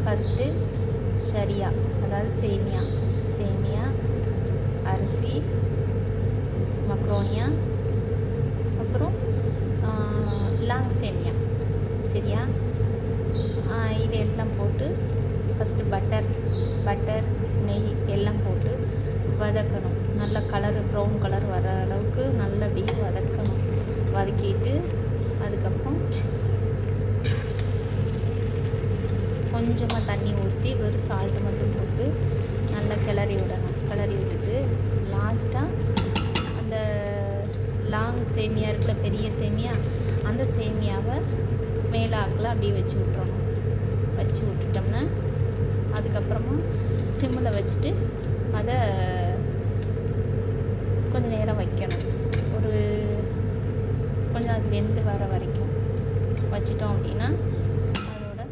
First ஷரியா, அதாவது சேமியா, அரிசி, மக்ரோனியா, அப்புறம் லாங் சேமியா. சரியா? இது எல்லாம் போட்டு ஃபஸ்ட்டு பட்டர், நெய் எல்லாம் போட்டு வதக்கணும். நல்ல கலரு ப்ரௌன் கலர் வர அளவுக்கு நல்ல அப்படியே வதக்கணும். வதக்கிட்டு அதுக்கப்புறம் கொஞ்சமாக தண்ணி ஊற்றி வெறும் சால்ட்டு மட்டும் போட்டு நல்லா கிளறி விடணும். கிளறி விட்டுட்டு லாஸ்ட்டாக அந்த லாங் சேமியா இருக்கிற பெரிய சேமியா, அந்த சேமியாவை மேலாக்கில் அப்படியே வச்சு விட்டுறணும். வச்சு விட்டுட்டோம்னா அதுக்கப்புறமா சிம்மில் வச்சுட்டு அதை கொஞ்சம் நேரம் வைக்கணும். கொஞ்சம் அது வெந்து வர வரைக்கும் வச்சிட்டோம் அப்படின்னா அதோட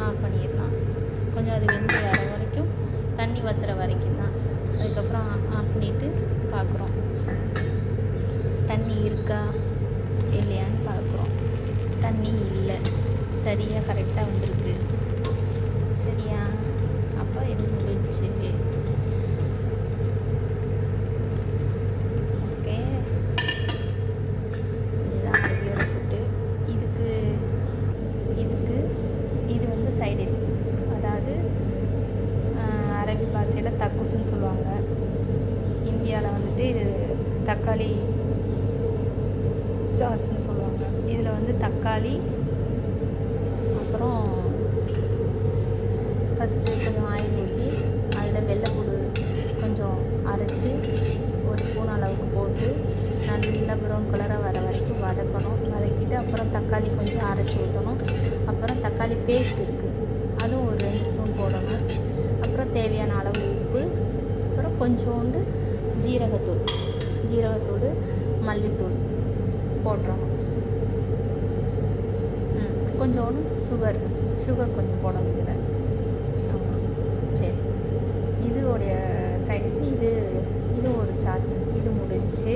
ஆஃப் பண்ணிடலாம். கொஞ்சம் அது வெந்து வர வரைக்கும், தண்ணி வற்றுற வரைக்கும் தான். அதுக்கப்புறம் ஆஃப் பண்ணிவிட்டு பார்க்குறோம் தண்ணி இருக்கா இல்லையான்னு பார்க்குறோம். தண்ணி இல்லை, சரியாக கரெக்டாக வந்திருக்கு. சரியா? அப்போ இது முடிஞ்சு. ஓகே, இதுதான் அருவியோட ஃபுட்டு. இதுக்கு இது வந்து சைடிஷ், அதாவது அரபி பாஷையில் தக்குஸ்ன்னு சொல்லுவாங்க. இந்தியாவில் வந்துட்டு இது தக்காளி சாஸ்ன்னு சொல்லுவாங்க. இதில் வந்து தக்காளி, அப்புறம் ஃபஸ்ட்டு கொஞ்சம் ஆயில் ஊற்றி அதில் வெள்ளைப்பூடு கொஞ்சம் அரைச்சி ஒரு ஸ்பூன் அளவுக்கு போட்டு நல்லா ப்ரௌன் கலராக வர வரைக்கும் வதக்கணும். வதக்கிட்டு அப்புறம் தக்காளி கொஞ்சம் அரைச்சி ஊற்றணும். அப்புறம் தக்காளி பேஸ்ட் இருக்குது, அதுவும் ஒரு 2 ஸ்பூன் போடணும். அப்புறம் தேவையான அளவு உப்பு, அப்புறம் கொஞ்சோண்டு ஜீரகத்தூள், மல்லித்தூள் போட்டுறணும். கொஞ்சோண்டு சுகர் கொஞ்சம் போடணும் இதில். சரி, இது உடைய சைடிஷ். இது ஒரு சாஸ். இது முடிஞ்சு.